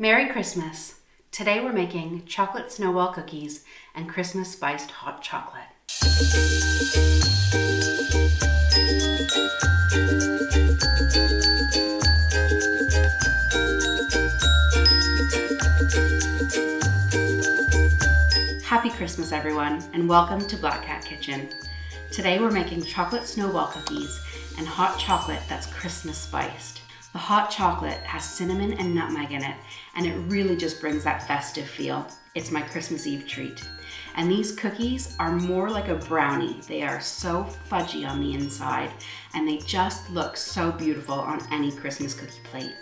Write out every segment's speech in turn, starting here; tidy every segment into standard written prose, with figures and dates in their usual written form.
Merry Christmas! Today we're making chocolate snowball cookies and Christmas spiced hot chocolate. Happy Christmas everyone, and welcome to Black Cat Kitchen. Today we're making chocolate snowball cookies and hot chocolate that's Christmas spiced. The hot chocolate has cinnamon and nutmeg in it, and it really just brings that festive feel. It's my Christmas Eve treat. And these cookies are more like a brownie. They are so fudgy on the inside, and they just look so beautiful on any Christmas cookie plate.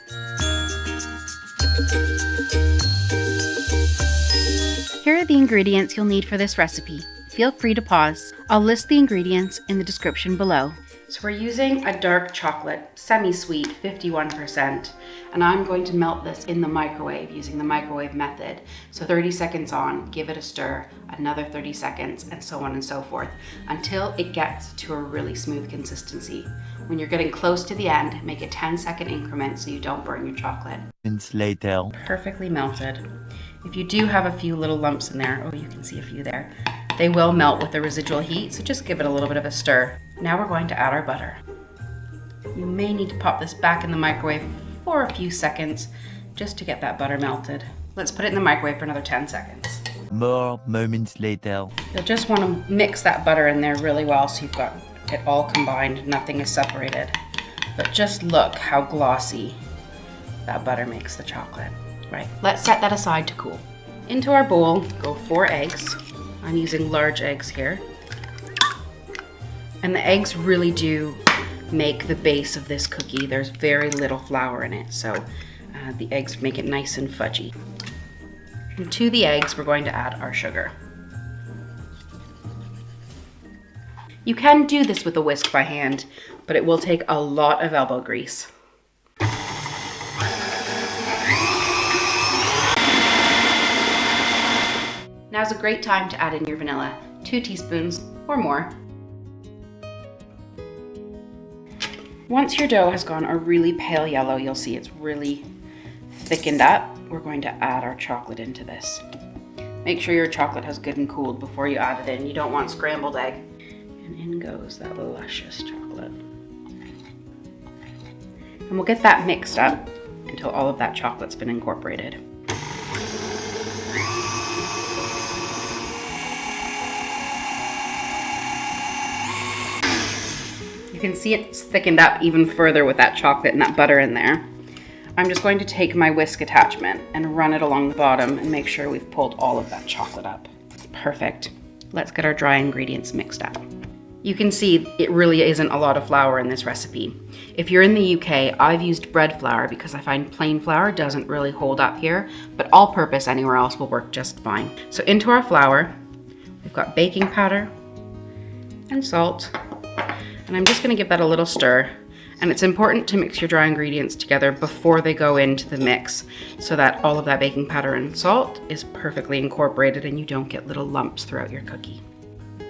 Here are the ingredients you'll need for this recipe. Feel free to pause. I'll list the ingredients in the description below. So we're using a dark chocolate, semi-sweet, 51%, and I'm going to melt this in the microwave using the microwave method. So 30 seconds on, give it a stir, another 30 seconds, and so on and so forth, until it gets to a really smooth consistency. When you're getting close to the end, make a 10-second increment so you don't burn your chocolate. Minutes later. Perfectly melted. If you do have a few little lumps in there, oh, you can see a few there, they will melt with the residual heat, so just give it a little bit of a stir. Now we're going to add our butter. You may need to pop this back in the microwave for a few seconds just to get that butter melted. Let's put it in the microwave for another 10 seconds. More moments later. You'll just want to mix that butter in there really well so you've got it all combined, nothing is separated. But just look how glossy that butter makes the chocolate. Right, let's set that aside to cool. Into our bowl go 4 eggs. I'm using large eggs here. And the eggs really do make the base of this cookie. There's very little flour in it, so the eggs make it nice and fudgy. And to the eggs, we're going to add our sugar. You can do this with a whisk by hand, but it will take a lot of elbow grease. Now's a great time to add in your vanilla, 2 teaspoons or more. Once your dough has gone a really pale yellow, you'll see it's really thickened up. We're going to add our chocolate into this. Make sure your chocolate has good and cooled before you add it in. You don't want scrambled egg. And in goes that luscious chocolate. And we'll get that mixed up until all of that chocolate's been incorporated. You can see it's thickened up even further with that chocolate and that butter in there. I'm just going to take my whisk attachment and run it along the bottom and make sure we've pulled all of that chocolate up. Perfect. Let's get our dry ingredients mixed up. You can see it really isn't a lot of flour in this recipe. If you're in the UK, I've used bread flour because I find plain flour doesn't really hold up here, but all-purpose anywhere else will work just fine. So into our flour, we've got baking powder and salt. And I'm just going to give that a little stir. And it's important to mix your dry ingredients together before they go into the mix so that all of that baking powder and salt is perfectly incorporated and you don't get little lumps throughout your cookie.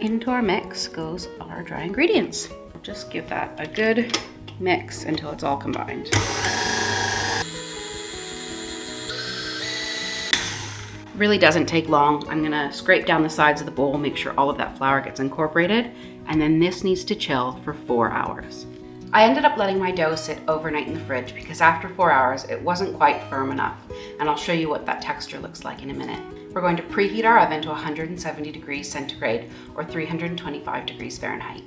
Into our mix goes our dry ingredients. Just give that a good mix until it's all combined. Really doesn't take long. I'm gonna scrape down the sides of the bowl, make sure all of that flour gets incorporated, and then this needs to chill for 4 hours. I ended up letting my dough sit overnight in the fridge because after 4 hours, it wasn't quite firm enough, and I'll show you what that texture looks like in a minute. We're going to preheat our oven to 170 degrees centigrade or 325 degrees Fahrenheit.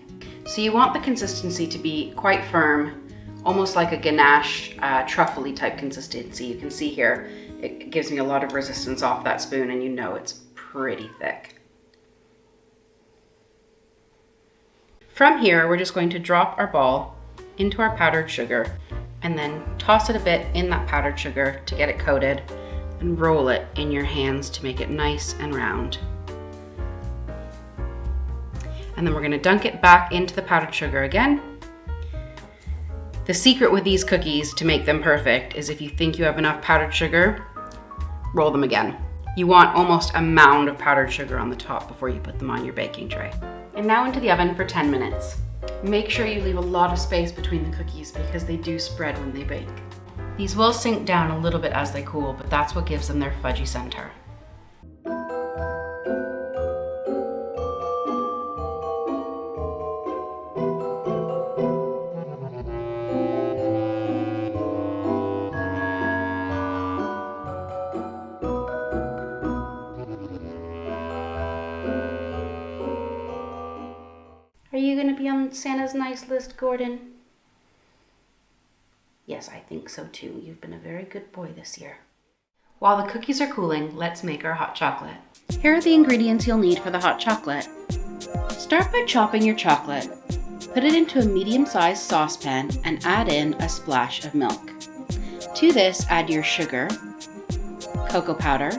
So you want the consistency to be quite firm, almost like a ganache, truffle-y type consistency. You can see here, it gives me a lot of resistance off that spoon and you know it's pretty thick. From here, we're just going to drop our ball into our powdered sugar and then toss it a bit in that powdered sugar to get it coated and roll it in your hands to make it nice and round. And then we're going to dunk it back into the powdered sugar again. The secret with these cookies to make them perfect is if you think you have enough powdered sugar, roll them again. You want almost a mound of powdered sugar on the top before you put them on your baking tray. And now into the oven for 10 minutes. Make sure you leave a lot of space between the cookies because they do spread when they bake. These will sink down a little bit as they cool, but that's what gives them their fudgy center. Are you going to be on Santa's nice list, Gordon? Yes, I think so too. You've been a very good boy this year. While the cookies are cooling, let's make our hot chocolate. Here are the ingredients you'll need for the hot chocolate. Start by chopping your chocolate. Put it into a medium-sized saucepan and add in a splash of milk. To this, add your sugar, cocoa powder,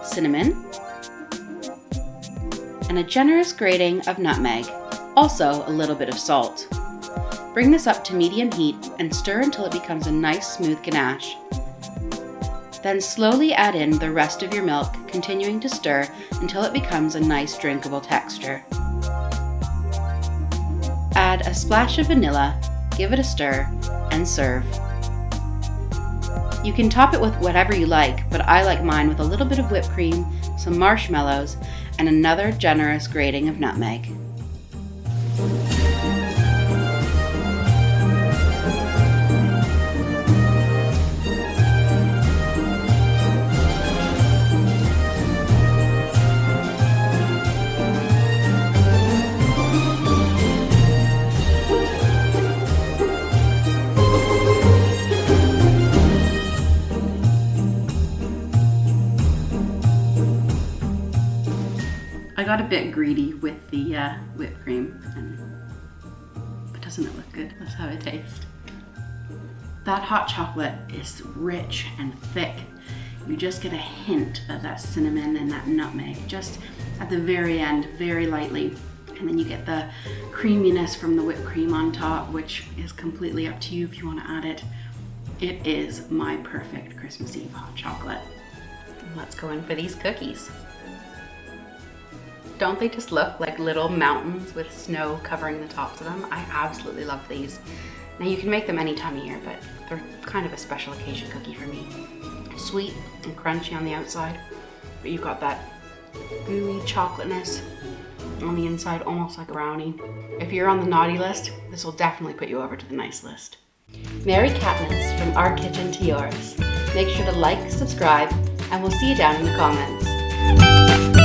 cinnamon, and a generous grating of nutmeg, also a little bit of salt. Bring this up to medium heat and stir until it becomes a nice smooth ganache. Then slowly add in the rest of your milk, continuing to stir until it becomes a nice drinkable texture. Add a splash of vanilla, give it a stir, and serve. You can top it with whatever you like, but I like mine with a little bit of whipped cream, some marshmallows, and another generous grating of nutmeg. I got a bit greedy with the whipped cream, but doesn't it look good? Let's have a taste. That hot chocolate is rich and thick. You just get a hint of that cinnamon and that nutmeg just at the very end, very lightly. And then you get the creaminess from the whipped cream on top, which is completely up to you if you want to add it. It is my perfect Christmas Eve hot chocolate. Let's go in for these cookies. Don't they just look like little mountains with snow covering the tops of them? I absolutely love these. Now you can make them any time of year, but they're kind of a special occasion cookie for me. Sweet and crunchy on the outside, but you've got that gooey chocolateness on the inside, almost like a brownie. If you're on the naughty list, this will definitely put you over to the nice list. Merry Catmas from our kitchen to yours. Make sure to like, subscribe, and we'll see you down in the comments.